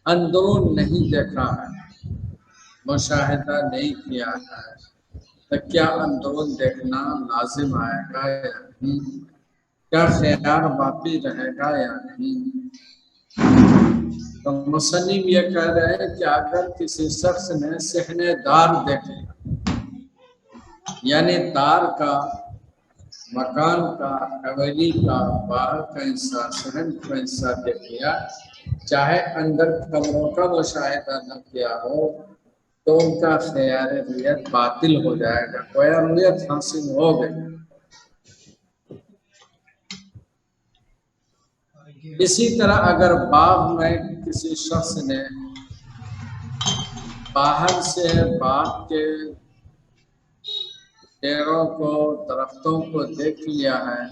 اندرون نہیں دیکھا ہے، مشاہدہ نہیں کیا ہے، تو کیا اندرون دیکھنا لازم آئے گا یا نہیں؟ کیا خیال باقی رہے گا یا نہیں؟ تو مصنف یہ کہہ رہے ہیں کہ اگر کسی شخص نے صحن دار دیکھ لیا، یعنی دار کا، مکان کا، حویلی کا، باہر کا حصہ، صحن کا حصہ دیکھ لیا، چاہے اندر کمروں کا مشاہدہ نہ کیا ہو، تو ان کا خیال رویت باطل ہو جائے گا، گویا رویت حاصل ہو گئی۔ اسی طرح اگر باغ میں کسی شخص نے باہر سے باغ کے پیڑوں کو، درختوں کو دیکھ لیا ہے،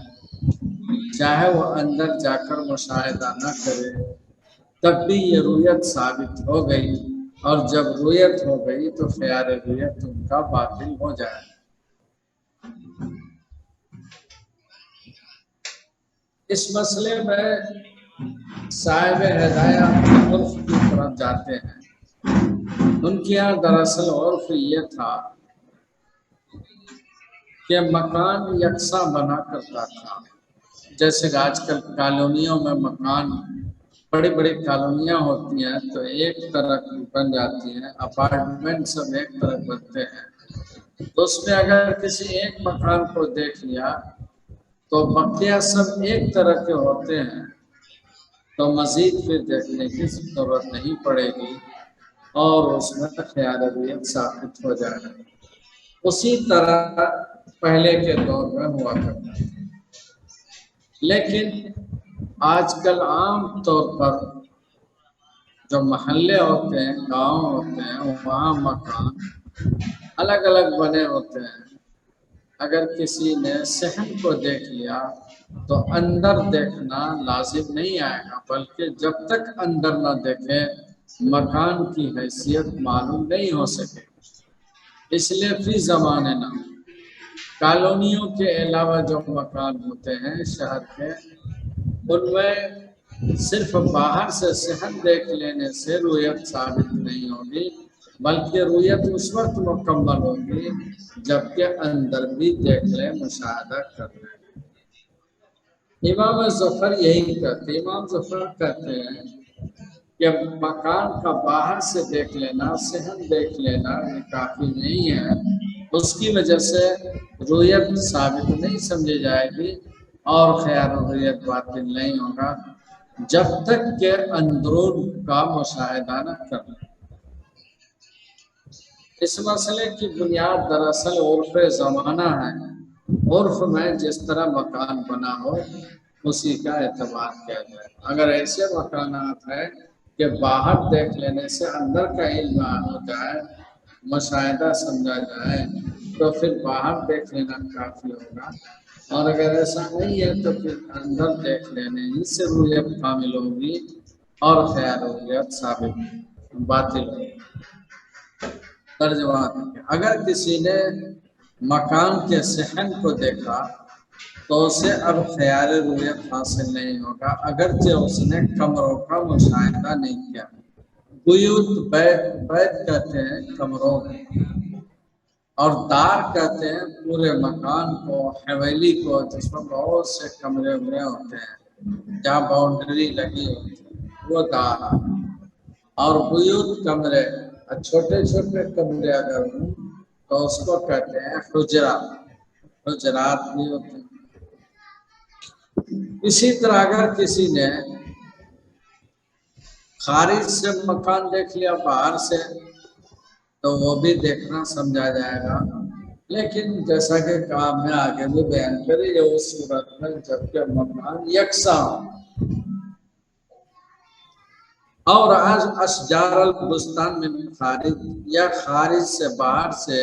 چاہے وہ اندر جا کر مشاہدہ نہ کرے، تب بھی یہ رویت ثابت ہو گئی، اور جب رویت ہو گئی تو خیال رویت ان کا باطل ہو جائے۔ اس مسئلے میں صاحب ہدایہ عرف کی طرف جاتے ہیں۔ ان کے یہاں دراصل عرف یہ تھا کہ مکان یکساں بنا کرتا تھا، جیسے کہ آج کل کالونیوں میں مکان، بڑی بڑی کالونیاں ہوتی ہیں تو ایک طرح کی بن جاتی ہیں، اپارٹمنٹ سب ایک طرح بنتے ہیں، تو اس میں اگر کسی ایک مکان کو دیکھ لیا تو بقیہ سب ایک طرح کے ہوتے ہیں، تو مزید پھر دیکھنے کی ضرورت نہیں پڑے گی، اور اس میں خیال رویت ثابت ہو جائے گا۔ اسی طرح پہلے کے دور میں ہوا کرتا تھا، لیکن آج کل عام طور پر جو محلے ہوتے ہیں، گاؤں ہوتے ہیں، وہاں مکان الگ الگ بنے ہوتے ہیں۔ اگر کسی نے صحن کو دیکھ لیا تو اندر دیکھنا لازم نہیں آئے گا، بلکہ جب تک اندر نہ دیکھے مکان کی حیثیت معلوم نہیں ہو سکے۔ اس لیے فی زمانے نہ کالونیوں کے علاوہ جو مکان ہوتے ہیں شہر کے، ان میں صرف باہر سے صحن دیکھ لینے سے رویت ثابت نہیں ہوگی، بلکہ رویت اس وقت مکمل ہوگی جبکہ اندر بھی دیکھ لیں، مشاہدہ کر لیں۔ امام ظفر یہی کہتے ہیں، امام ظفر کہتے ہیں کہ مکان کا باہر سے دیکھ لینا، صحن دیکھ لینا یہ کافی نہیں ہے، اس کی وجہ سے رویت ثابت نہیں سمجھی جائے گی، اور خیال رویت باطل نہیں ہوگا جب تک کہ اندرون کا مشاہدہ نہ کریں۔ اس مسئلے کی بنیاد دراصل عرف زمانہ ہے۔ عرف میں جس طرح مکان بنا ہو اسی کا اعتبار کیا جائے۔ اگر ایسے مکانات ہیں کہ باہر دیکھ لینے سے اندر کا علم ہو جائے، مشاہدہ سمجھا جائے، تو پھر باہر دیکھ لینا کافی ہوگا، اور اگر ایسا نہیں ہے تو پھر اندر دیکھ لینے ہی سے رویت کامل ہوگی اور خیال رویت ثابت باطل ہوگی۔ ترجمہ: اگر کسی نے مکان کے صحن کو دیکھا تو اسے اب خیال رویت حاصل نہیں ہوگا، اگرچہ اس نے کمروں کا مشاہدہ نہیں کیا۔ بیوت، بیت کہتے ہیں کمروں کو، اور دار کہتے ہیں پورے مکان کو، حویلی کو جس میں بہت سے کمرے ہوئے ہوتے ہیں، جہاں باؤنڈری لگی ہوتی ہے، وہ دار ہے۔ اور بیوت کمرے، چھوٹے چھوٹے کمرے اگر ہوں تو اس کو کہتے ہیں حجرات، حجرات بھی ہوتے ہیں۔ اسی طرح اگر کسی نے خارج سے مکان دیکھ لیا، باہر سے، تو وہ بھی دیکھنا سمجھا جائے گا، لیکن جیسا کہ کام میں آگے بھی بیان کرے، یہ اس صورت میں جبکہ مکان یکساں ہو۔ اور اشجار البستان میں خارج، یا خارج سے باہر سے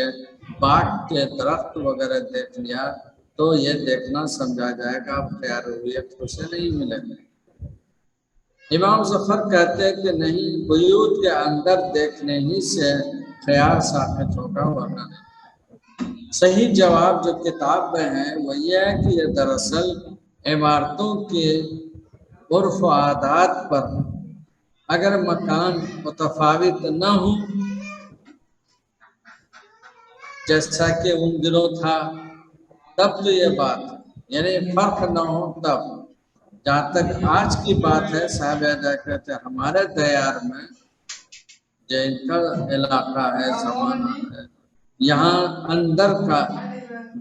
باغ کے درخت وغیرہ دیکھ لیا تو یہ دیکھنا سمجھا جائے گا، خیال رویت اسے نہیں ملے گا۔ امام ظفر کہتے ہیں کہ نہیں، بیوت کے اندر دیکھنے ہی سے خیال ثابت ہوگا، ورنہ نہیں۔ صحیح جواب جو کتاب میں ہے وہ یہ ہے کہ یہ دراصل عمارتوں کے عرف و عادات پر اگر مکان متفاوت نہ ہو جیسا کہ ان دنوں تھا تب تو یہ بات ہے، یعنی فرق نہ ہو تب. جہاں تک آج کی بات ہے صاحب اعلیٰ کہتے ہیں ہمارے دیار میں جو ان کا علاقہ ہے زمانہ ہے یہاں اندر کا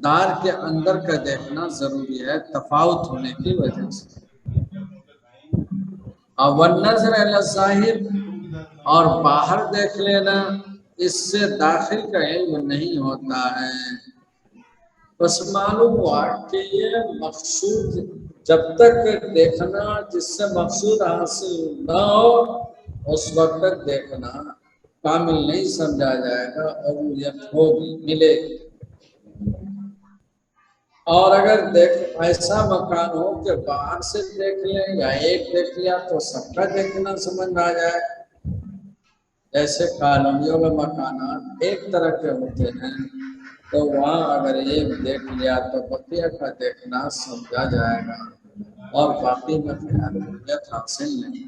دار کے اندر کا دیکھنا ضروری ہے تفاوت ہونے کی وجہ سے. اور والنظر الی الظاہر اور باہر دیکھ لینا اس سے داخل کا علم نہیں ہوتا ہے. بس معلوم ہوا کہ یہ مقصود جب تک دیکھنا جس سے مقصود حاصل نہ ہو اس وقت تک دیکھنا کامل نہیں سمجھا جائے گا اور یہ ہوگی ملے گی. اور اگر ایسا مکان ہو کہ باہر سے دیکھ لیں یا ایک دیکھ لیا تو سب کا دیکھنا سمجھ آ جائے. جیسے کالونیوں میں مکانات ایک طرح کے ہوتے ہیں تو وہاں اگر ایک دیکھ لیا تو بقیہ کا دیکھنا سمجھا جائے گا اور باقی میں خیالیت حاصل نہیں.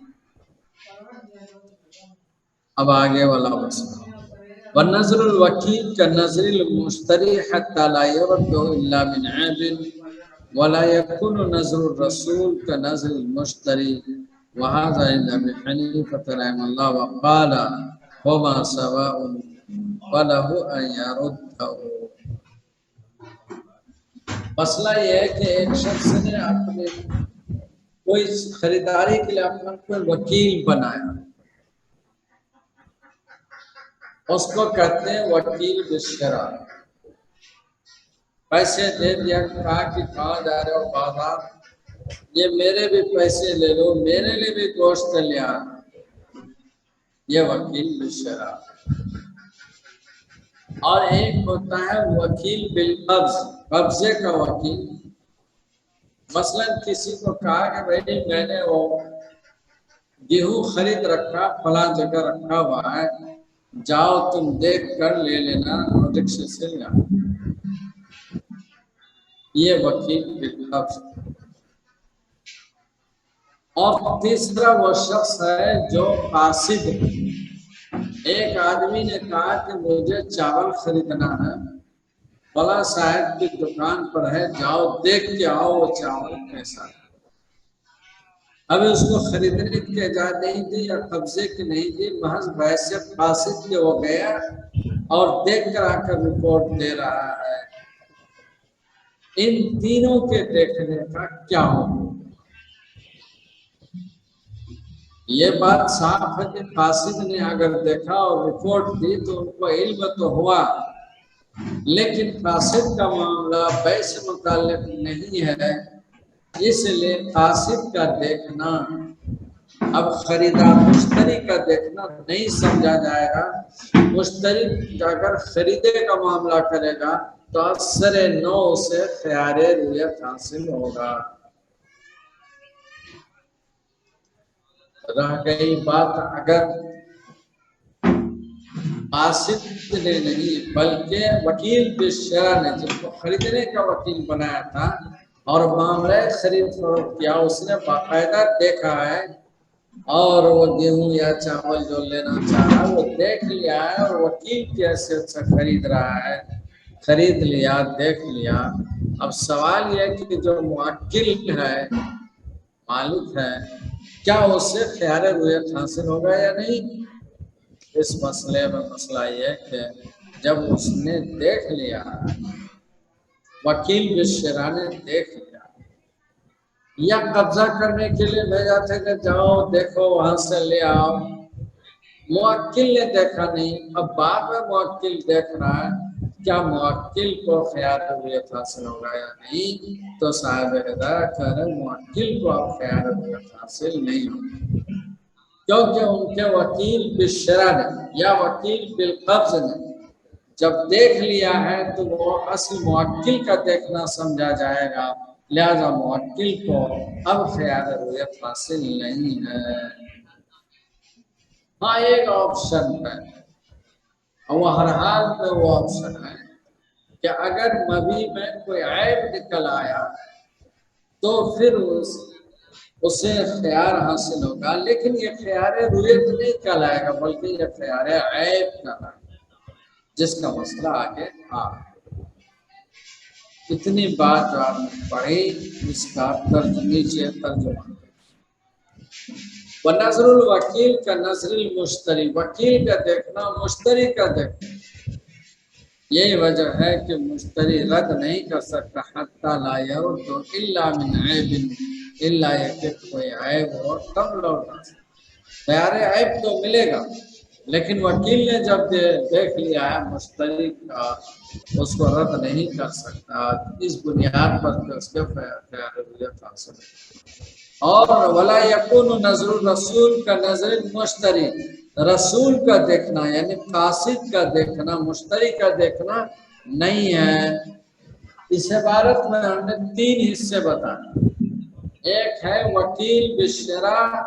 اب آگے والا مسئلہ والنظر الوکیل كالنظر المشتری حتى لا يرد الا من عیب ولا يكون نظر الرسول كنظر المشتری وهذا عند ابي حنيفه رحمه الله وقال هما سواء وله ان يرده. مسئلہ یہ ہے کہ ایک شخص نے اپنے کوئی خریداری کے لیے اپنا کوئی وکیل بنایا اس کو کہتے ہیں وکیل بالشرع. پیسے دے دیا کہا کہ کہاں جا رہے ہو بازار یہ میرے بھی پیسے لے لو میرے لیے بھی گوشت لے آ. یہ وکیل بالشرع. اور ایک ہوتا ہے وکیل بالقبض قبضے کا وکیل. مثلا کسی کو کہا کہ بھائی میں نے وہ گیہوں خرید رکھا فلاں جگہ رکھا ہوا ہے جاؤ تم دیکھ کر لے لینا رکشے سے لے آنا. یہ وکیل بالقبض. اور تیسرا وہ شخص ہے جو قاصد ہے. ایک آدمی نے کہا کہ مجھے چاول خریدنا ہے فلاں صاحب کی دکان پر ہے جاؤ دیکھ کے آؤ وہ چاول کیسا ہے. ابھی اس کو خریدنے کی اجازت نہیں دی یا قبضے کی نہیں دی محض بحیثیت قاصد کے وہ گیا اور دیکھ کر آ کر رپورٹ دے رہا ہے. ان تینوں کے دیکھنے کا کیا ہو. یہ بات صاف ہے کہ قاصد نے اگر دیکھا اور رپورٹ دی تو ان کو علم تو ہوا لیکن قاصد کا معاملہ بیع سے متعلق نہیں ہے اس لیے قاصد کا دیکھنا اب خریدار مشتری کا دیکھنا نہیں سمجھا جائے گا. مشتری اگر خریدے کا معاملہ کرے گا تو اثر نو سے خیار رویت حاصل ہوگا. رہ گئی بات اگر قاصد نے نہیں بلکہ وکیل بالشرع نے جس کو خریدنے کا وکیل بنایا تھا اور معاملہ خرید فروخت کیا اس نے باقاعدہ دیکھا ہے اور وہ گیہوں یا چاول جو لینا چاہ رہا وہ دیکھ لیا ہے اور وکیل کی حیثیت سے خرید رہا ہے خرید لیا دیکھ لیا. اب سوال یہ کہ جو موکل ہے مالک ہے کیا اس سے خیار رویت حاصل ہوگا یا نہیں. اس مسئلے میں مسئلہ یہ کہ جب اس نے دیکھ لیا وکیل بالشرع نے دیکھ لیا یا قبضہ کرنے کے لیے بھیجا تھا کہ جاؤ دیکھو وہاں سے لے آؤ موکل نے دیکھا نہیں. اب بعد میں موکل دیکھ رہا ہے کیا موکل کو خیار رویت حاصل ہوگا یا نہیں. تو صاحب ہدایت کہہ رہے موکل کو اب خیار رویت حاصل نہیں ہوگا کیونکہ ان کے وکیل بالشرع نے یا وکیل بالقبض نے جب دیکھ لیا ہے تو وہ اصل موکل کا دیکھنا سمجھا جائے گا لہذا موکل کو اب خیار رویت حاصل نہیں ہے. ہاں ایک آپشن ہے اور ہر حال میں وہ آپشن ہے کہ اگر مبیع میں کوئی عیب نکل آیا تو پھر اسے خیار حاصل ہوگا، لیکن یہ خیار رویت نہیں کہلائے گا بلکہ یہ خیار عیب کہلائے گا، جس کا مسئلہ آگے اتنی بات جو آپ نے پڑھی اس کا نیچے ترجمہ۔ ونظر الوکیل کا نظر المشتری، وکیل کا دیکھنا مشتری کا دیکھنا، یہی وجہ ہے کہ مشتری رد نہیں کر سکتا حتی لا یرد الا من عیب، الا یہ کہ کوئی عیب ہو تب لوٹا سکتا۔ خیار عیب تو ملے گا، لیکن وکیل نے جب دیکھ لیا ہے مشتری کا اس کو رد نہیں کر سکتا، اس بنیاد پر کہ اس کے خیار رویت حاصل ہے۔ اور ولا یکون نظر الرسول کا نظر مشتری، رسول کا دیکھنا یعنی قاصد کا دیکھنا مشتری کا دیکھنا نہیں ہے۔ اس عبارت میں ہم نے 3 حصے بتائے، ایک ہے وکیل بالشراء،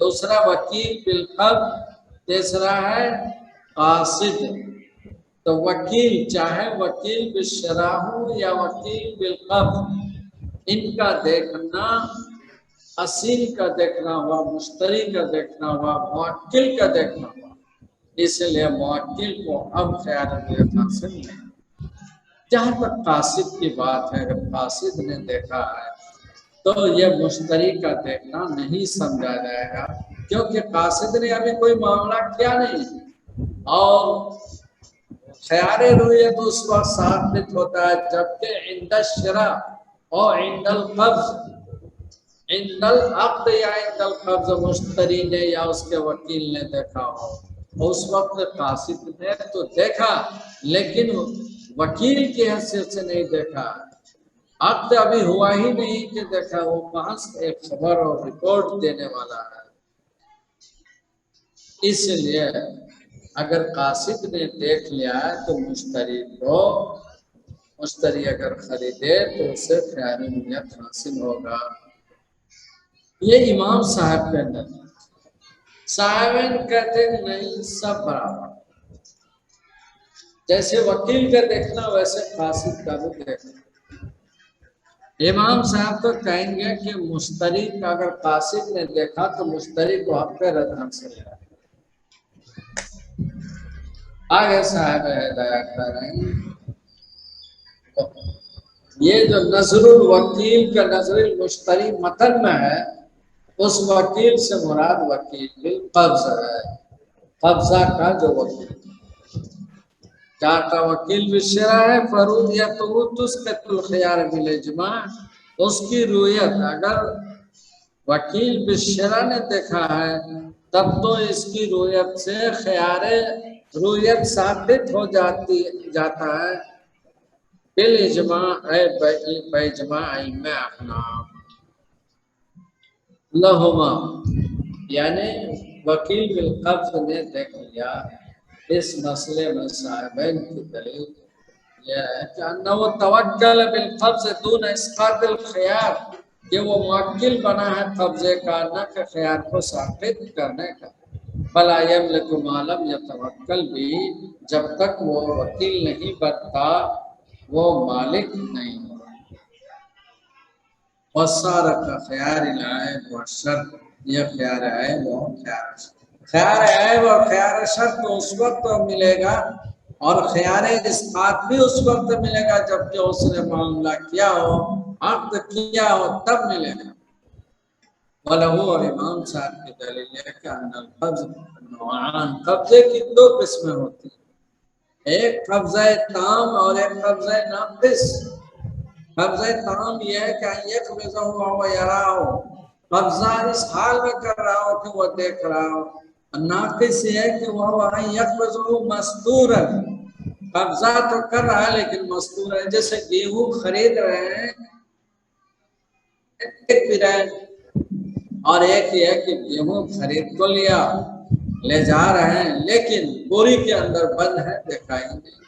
دوسرا وکیل بالقبض، تیسرا ہے قاصد۔ تو وکیل چاہے وکیل بالشراء ہو یا وکیل بالقبض، ان کا دیکھنا اصیل کا دیکھنا ہوا، مشتری کا دیکھنا ہوا، موکل کا دیکھنا ہوا، اس لیے موکل کو اب خیار رویت حاصل نہیں۔ جہاں تک قاصد کی بات ہے، اگر قاصد نے دیکھا ہے تو یہ مشتری کا دیکھنا نہیں سمجھا جائے گا، کیونکہ قاصد نے ابھی کوئی معاملہ کیا نہیں، اور خیار رویت اس وقت ثابت ہوتا ہے جبکہ عند الشراء اور عند القبض، عند العقد یا عند القبض مشتری نے یا اس کے وکیل نے دیکھا ہو، اس وقت قاصد نے تو دیکھا لیکن وکیل کی حیثیت سے نہیں دیکھا، عقد ابھی ہوا ہی نہیں کہ دیکھا، وہ محض ایک خبر اور رپورٹ دینے والا ہے۔ اس لیے اگر قاصد نے دیکھ لیا ہے تو مشتری اگر خریدے تو اسے خیار رویت حاصل ہوگا۔ یہ امام صاحب کے اندر، صاحبین کہتے ہیں نہیں سب برابر، جیسے وکیل کا دیکھنا ویسے قاصد کا بھی دیکھنا۔ امام صاحب تو کہیں گے کہ مشتری کا اگر قاصد نے دیکھا تو مشتری کو حق پہ رد حاصل ہے۔ آگے صاحب ہدایت کر رہے ہیں، یہ جو نظر الوکیل کا نظر المشتری متن میں ہے، اس وکیل سے مراد وکیل بالقبض ہے، قبضہ کا جو وکیل، کیا کا وکیل بالشراء ہے، فرویت تسقط الخیار بالاجماع، اس کی رویت اگر وکیل بالشراء نے دیکھا ہے تب تو اس کی رویت سے خیار رویت ثابت ہو جاتا ہے بالاجماع باجماع ائمہ احناف لہما، یعنی وکیل بالقبض نے دیکھ لیا۔ اس مسئلے میں صاحبین کی دلیل یہ ہے کہ انہ توکل بالقبض دون اسقاط الخیار، کہ وہ موکل بنا ہے قبضے کا نہ کہ خیار کو ثابت کرنے کا، بلا یملک ما لم یتوکل بھی، جب تک وہ وکیل نہیں بنتا وہ مالک نہیں ہوگا۔ وصار کا خیار العیب والشر، یہ خیار عیب اور خیار عیب اور خیار شر تو اس وقت ملے گا، اور خیار اسقاط بھی اس وقت ملے گا جبکہ اس نے معاملہ کیا ہو، عقد کیا ہو، تب ملے گا۔ وَلَهُ، اور امام صاحب کی دلیل ہے کہ ان القبض نوعان، قبضے کی 2 قسمیں ہوتی ہیں، ایک قبضہ تام اور ایک قبضہ ناقص۔ قبضہ تام یہ ہے کہ یقبضہ وهو یراہ، قبضہ اس حال میں کر رہا ہو کہ وہ دیکھ رہا ہو، ناقص یہ ہے کہ وہ یقبضہ مستورا، قبضہ تو کر رہا ہے لیکن مستور ہے، جیسے گیہوں خرید رہے ہیں اور ایک یہ ہے کہ گیہوں خرید تو لیا لے جا رہے ہیں لیکن بوری کے اندر بند ہے، دکھائی نہیں،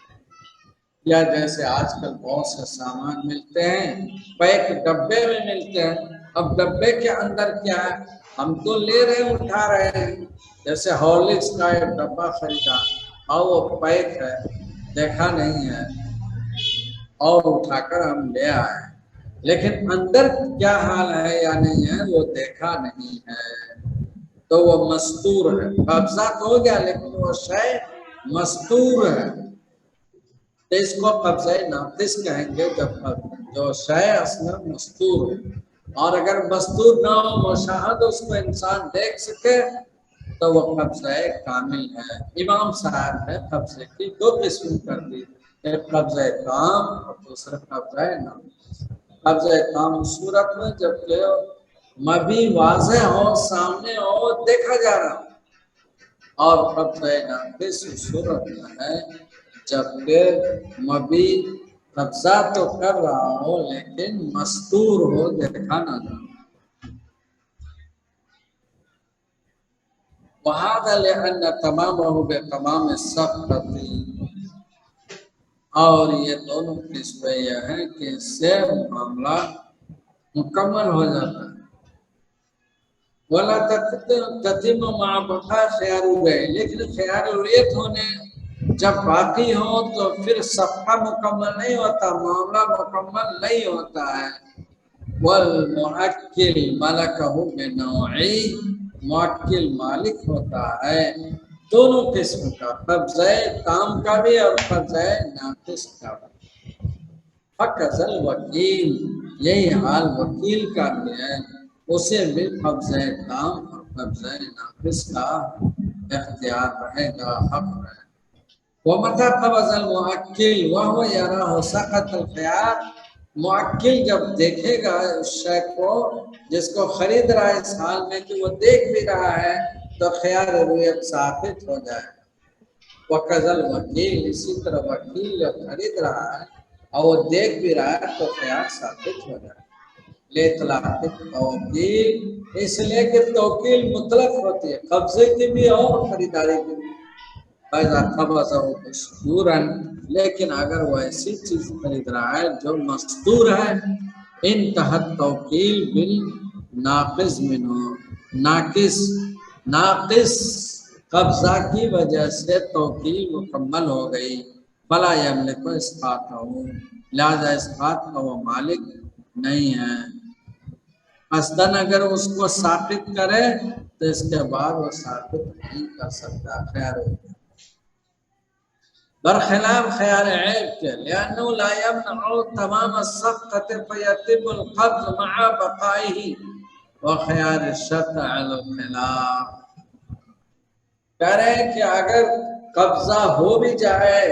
یا جیسے آج کل بہت سے سامان ملتے ہیں پیک ڈبے میں ملتے ہیں، اب ڈبے کے اندر کیا ہے، ہم تو لے رہے ہیں اٹھا رہے ہیں، جیسے ہارلکس کا ایک ڈبہ خریدا اور وہ پیک ہے، دیکھا نہیں ہے اور اٹھا کر ہم لے آئے، لیکن اندر کیا حال ہے یا نہیں ہے وہ دیکھا نہیں ہے، تو وہ مستور ہے۔ قبضہ تو ہو گیا لیکن وہ شے مستور ہے، تو اس کو قبضہ ناقص کہیں گے جب جو شے اصلا مستور ہو، اور اگر مستور نہ ہو مشاہد اس کو انسان دیکھ سکے تو وہ قبضہ کامل ہے۔ امام صاحب نے قبضے کی دو قسم کر دی، ایک قبضہ تام اور دوسرا قبضہ ناقص۔ قبضہ تام اس صورت میں جبکہ مبی واضح ہو، سامنے ہو، دیکھا جا رہا ہو، اور قبضہ ناقص اس صورت میں ہے جبکہ مبی قبضہ تو کر رہا ہو لیکن مستور ہو، دیکھا نہ جا۔ وَهَذَا لِأَنَّ تَمَامَهُ بِتَمَامِ الصَّفْقَةِ، اور یہ دونوں قسمیں یہ ہیں کہ اس سے معاملہ مکمل ہو جاتا ہے۔ وَلَا تَتِمُّ مَعَ بَقَاءِ خِيَارِ الرُّؤْيَةِ، لیکن خیار الرؤیت ہونے جب باقی ہو تو پھر صفقہ مکمل نہیں ہوتا، معاملہ مکمل نہیں ہوتا ہے۔ وَالْمُعَكِّلْ مَلَكَهُ بِنَوْعِهِ، معکل مالک ہوتا ہے دونوں قسم کا، قبضہ تام کا بھی اور قبضہ ناقص کا بھی۔ فَقَذَا الْوَكِيلُ، یہی حال وکیل کا بھی ہے، اسے بھی قبضہ تام اور قبضہ ناقص کا اختیار رہے گا، حق رہے گا۔ وَمَتَى قَبَضَ الْمُعَكِّلُ وَهُوَ يَرَاهُ سَقَطَ الْخِيَارُ، معکل جب دیکھے گا اس شے کو جس کو خرید رہا ہے اس حال میں کہ وہ دیکھ بھی رہا ہے تو خیار رؤیت ثابت ہو جائے گا۔ وَقَذَا الْوَكِيلُ، اسی طرح وکیل جب خرید رہا ہے اور وہ دیکھ بھی رہا ہے تو خیار ثابت ہو جائے گا۔ لِإِطْلَاقِ التَّوْكِيلِ، اس لیے کہ توکیل مطلق ہوتی ہے، قبضے کی بھی اور خریداری کی بھی۔ فَإِذَا قَبَضَهُ مَسْتُورًا، لیکن اگر وہ ایسی چیز خرید رہا ہے جو مستور ہے، انتہت توکیل بالناقص منہ، ناقص قبضہ کی وجہ سے توکیل مکمل ہو گئی۔ فَلَا يَمْلِكُ إِسْقَاطَهُ، لہذا اسقاط کا وہ مالک نہیں ہے۔ قصداً اگر اس کو ساقط کرے تو اس کے بعد وہ ساقط نہیں کر سکتا خیار ہوتا، برخلاف خیار عیب کے، لأنه لا يمنع تمام الصفقة فيتم القبض مع بقائه وخیار الشرط على الخلاف۔ کہہ رہے ہیں کہ اگر قبضہ ہو بھی جائے،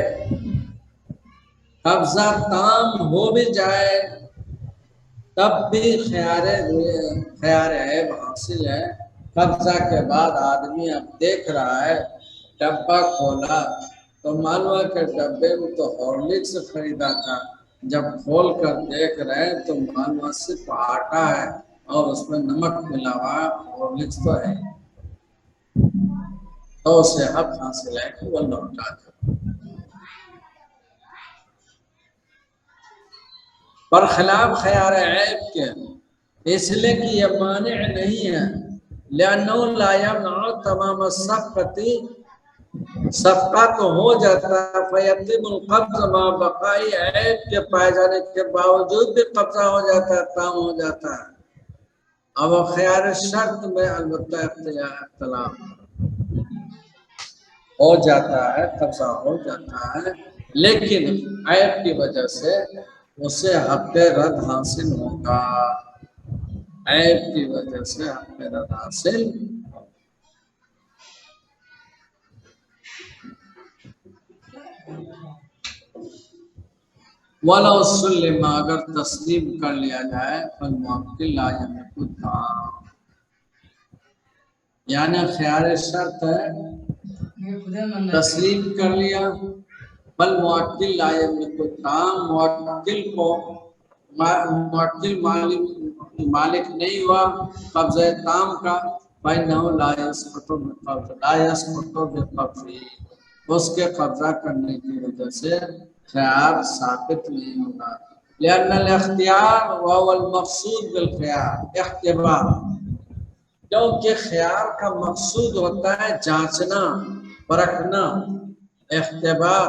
قبضہ تام ہو بھی جائے، تب بھی خیار عیب حاصل ہے۔ قبضہ کے بعد آدمی اب دیکھ رہا ہے، ڈبہ کھولا تو معلوم ہے کہ ڈبے میں تو ہارلکس خریدا تھا، جب کھول کر دیکھ رہے تو معلوم صرف آٹا ہے اور اس میں نمک ملا ہوا، ہارلکس تو ہے، تو اسے حق حاصل ہے کہ وہ لوٹا دے۔ برخلاف خیار عیب کے، اس لیے کہ یہ مانع نہیں ہے، لأنه لا يمنع تمام الصفقة، صفقہ تو ہو جاتا ہے، فیتم القبض مع بقائی، عیب کے پائے جانے کے باوجود بھی قبضہ ہو جاتا ہے، تام ہو جاتا ہے۔ اب خیار شرط میں البتہ اختلاف ہو جاتا ہے، قبضہ ہو جاتا ہے، لیکن عیب کی وجہ سے اسے حق رد حاصل ہوگا، عیب کی وجہ سے حق رد حاصل ہوگا۔ وَلَوْ سُلِّمَ، اگر تسلیم کر لیا جائے، فالموکل لا يملك التمام، یعنی خیار شرط ہے، تسلیم کر لیا، فالموکل لا يملك التمام، موکل مالک نہیں ہوا قبضہ تام کا، فإنه لا يسقط بقبضه، اس کے قبضہ کرنے کی وجہ سے خیار ثابت نہیں ہوگا۔ لأن الاختیار وهو المقصود بالخیار اختبار، کیونکہ خیار کا مقصود ہوتا ہے جانچنا، پرکھنا، اختبار۔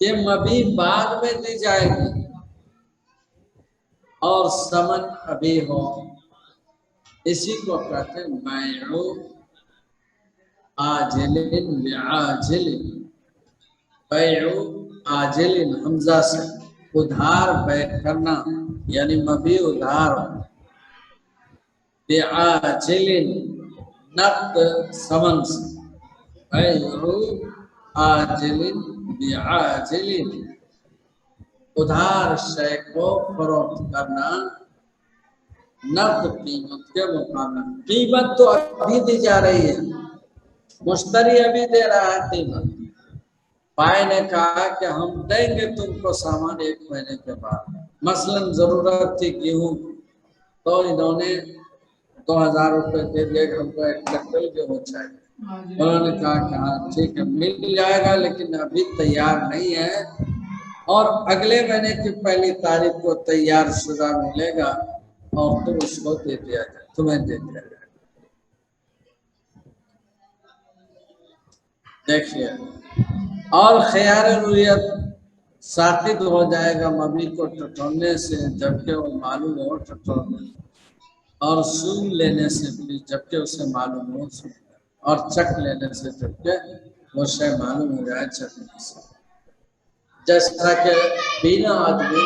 کہ مبی بعد میں دی جائے گی اور سمن ابھی ہو، اسی کو کہتے ہیں بیع عاجل بعاجل، بیع عاجل حمزہ سے ادھار بیع کرنا یعنی مبی ادھار ہو، بعاجل نقد سمن سے، بیع عاجل بعاجل ادھار شے کو فروخت کرنا نقد قیمت کے مقابلے، قیمت تو ابھی دی جا رہی ہے، مشتری ابھی دے رہا ہے قیمت، بھائی نے کہا کہ ہم دیں گے تم کو سامان 1 مہینے کے بعد، مثلا ضرورت تھی گیہوں، تو انہوں نے 2000 روپے دے دے کہ ہم کو 1 کنٹل گیہوں چاہیے، انہوں نے کہا کہ ہاں ٹھیک ہے مل جائے گا لیکن ابھی تیار نہیں ہے، اور اگلے مہینے کی 1 تاریخ کو تیار شدہ ملے گا اور تم اس کو دے دیا جائے، تمہیں دے دیا جائے۔ دیکھیے اور خیار رویت ساقط ہو جائے گا مبی کو ٹٹولنے سے جبکہ وہ معلوم ہو ٹٹولنے، اور سود لینے سے بھی جبکہ اسے معلوم ہو سود، اور چک لینے سے جبکہ وہ شے معلوم ہو جائے چکنے سے، جیسا کہ بینا آدمی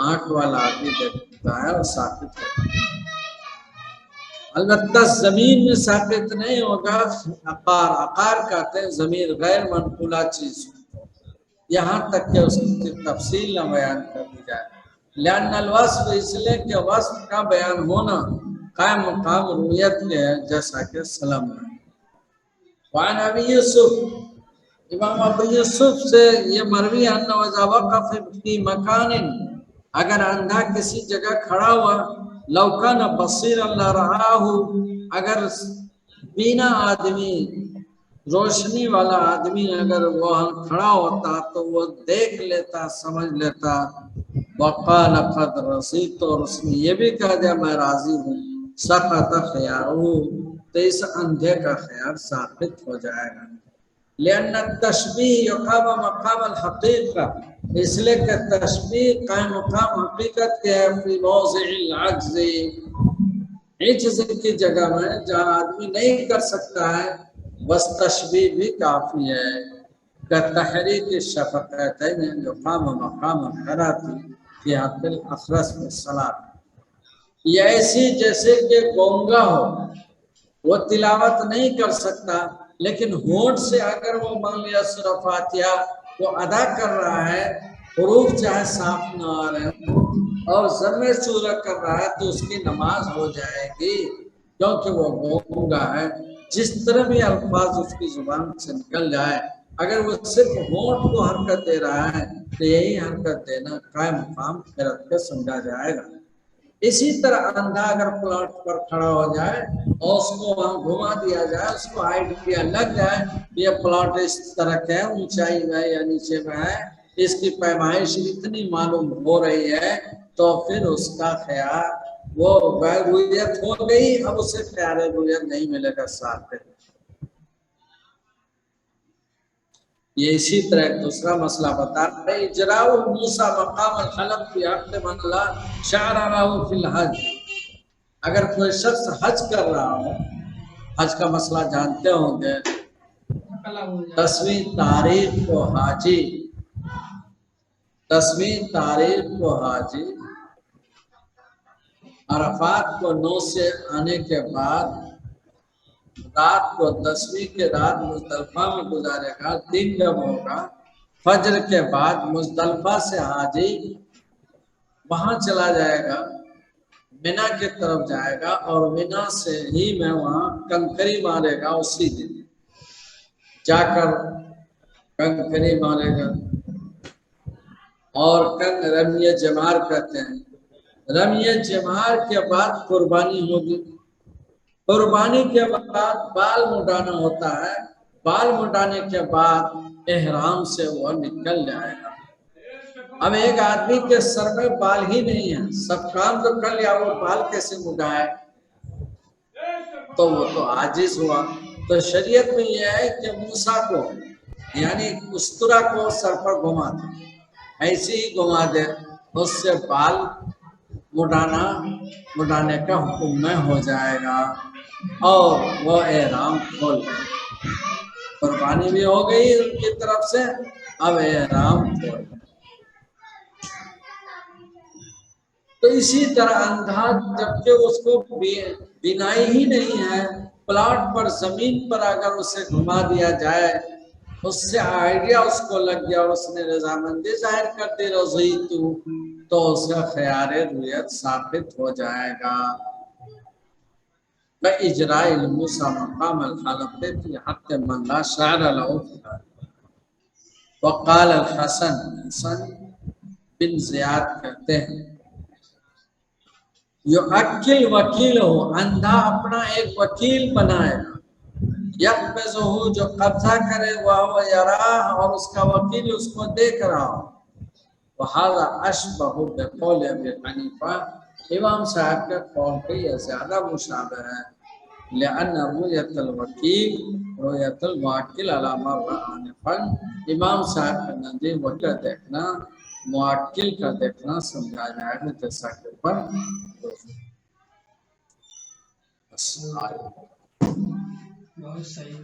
آنکھ والا آدمی دیکھتا ہے اور ساقط ہوتا ہے۔ البتہ زمین میں ساقط نہیں ہوگا، عقار، عقار کہتے ہیں زمین غیر منقولہ چیز، یہاں تک کہ اس کی تفصیل نہ بیان کر دی جائے، لأن الوصف اس لیے کہ وصف کا بیان ہونا قائم مقام رویت کے ہے، جیسا کہ سلم ہے۔ وعن ابی یوسف، امام ابو یوسف سے یہ مروی ہے انہ اذا وقف فی مکان، اگر اندھا کسی جگہ کھڑا ہوا، لو کان بصیرا لرآہ، اگر بینا آدمی روشنی والا آدمی اگر وہ کھڑا ہوتا تو وہ دیکھ لیتا، سمجھ لیتا، وقال قد رضیت، اور اس نے یہ بھی کہا دیا میں راضی ہوں، سقط خیارہ، تو اس اندھے کا خیار ساقط ہو جائے گا، لأن التشبیہ یقام مقام الحقیقہ، اس لیے کہ تشبیہ قائم مقام حقیقت کے ہے، فی موضع العجز، عجز کی جگہ میں جہاں آدمی نہیں کر سکتا ہے، بس تشبیہ بھی کافی ہے، کہ تحریک الشفقتین یقام مقام القراۃ فی حق الاخرس بالصلاۃ، یہ ایسی جیسے کہ گونگا ہو، وہ تلاوت نہیں کر سکتا لیکن ہونٹ سے اگر وہ مان لیا سورہ فاتحہ وہ ادا کر رہا ہے، حروف چاہے صاف نہ آ رہے ہیں اور ضمیر چورہ کر رہا ہے تو اس کی نماز ہو جائے گی، کیونکہ وہ گونگا ہے، جس طرح بھی الفاظ اس کی زبان سے نکل جائے، اگر وہ صرف ہونٹ کو حرکت دے رہا ہے تو یہی حرکت دینا قائم مقام قرات کا سمجھا جائے گا۔ اسی طرح اندھا اگر پلاٹ پر کھڑا ہو جائے اور اس کو وہاں گھما دیا جائے، اس کو آئیڈیا لگ جائے یہ پلاٹ اس طرح کا ہے، اونچائی میں یا نیچے میں ہے، اس کی پیمائش اتنی معلوم ہو رہی ہے، تو پھر اس کا خیال وہ رویت ہو گئی، اب اسے خیال رویت نہیں ملے گا ساتھ میں۔ یہ اسی طرح ایک دوسرا مسئلہ بتا رہے ہیں، اجراء موسیٰ مقام الحلف فی حق من لا شعر له فی الحج، اگر کوئی شخص حج کر رہا ہو، حج کا مسئلہ جانتے ہوں گے، 10ویں تاریخ کو حاجی، 10ویں تاریخ کو حاجی عرفات کو 9 سے آنے کے بعد رات کو 10ویں کے رات مزدلفہ میں گزارے گا، دن جب ہوگا فجر کے بعد مزدلفہ سے حاجی وہاں چلا جائے گا، مینا کی طرف جائے گا اور مینا سے ہی میں وہاں کنکری مارے گا، اسی دن جا کر کنکری مارے گا، اور رمیہ جمار کہتے ہیں، رمیہ جمار کے بعد قربانی ہوگی، قربانی کے بعد بال مڈانا ہوتا ہے، بال مڈانے کے بعد احرام سے وہ نکل جائے گا۔ اب ایک آدمی کے سر میں بال ہی نہیں ہے، سب کام تو کر لیا، وہ بال کیسے مڈائے، تو وہ تو عاجز ہوا۔ تو شریعت میں یہ ہے کہ موسیٰ کو یعنی استرا کو سر پر گھما دے، ایسے ہی گھما دے، اس سے بال مڈانے کا حکم میں ہو جائے گا اور وہ احرام کھول گئے۔ قربانی بھی ہو گئی ان کی طرف سے، اب احرام کھول گئے۔ تو اسی طرح اندھا جبکہ اس کو بینائی ہی نہیں ہے، پلاٹ پر زمین پر اگر اسے گھما دیا جائے، اس سے آئیڈیا اس کو لگ گیا، اس نے رضامندی ظاہر کر دی رضیتو، تو اس کا خیار رویت ثابت ہو جائے گا۔ اجراء الموسیٰ مقام الحلف فی حق من لا شعر له فی ذلک۔ وقال الحسن، حسن بن زیاد کہتے ہیں، یعقل وکیل ہو، اندھا اپنا ایک وکیل بنائے گا، یقبضہ جو قبضہ کرے وہ یراہ، اور اس کا وکیل اس کو دیکھ رہا ہو۔ وہذا اشبہ بقول ابی حنیفہ، امام صاحب کے قول پہ یہ زیادہ مشابہ ہے، لأن رؤیت الوکیل رؤیت الموکل علی مر آنفا، امام صاحب کے نزدیک وکیل کا دیکھنا موکل کا دیکھنا سمجھا جائے گا جیسا کہ پر بہت صحیح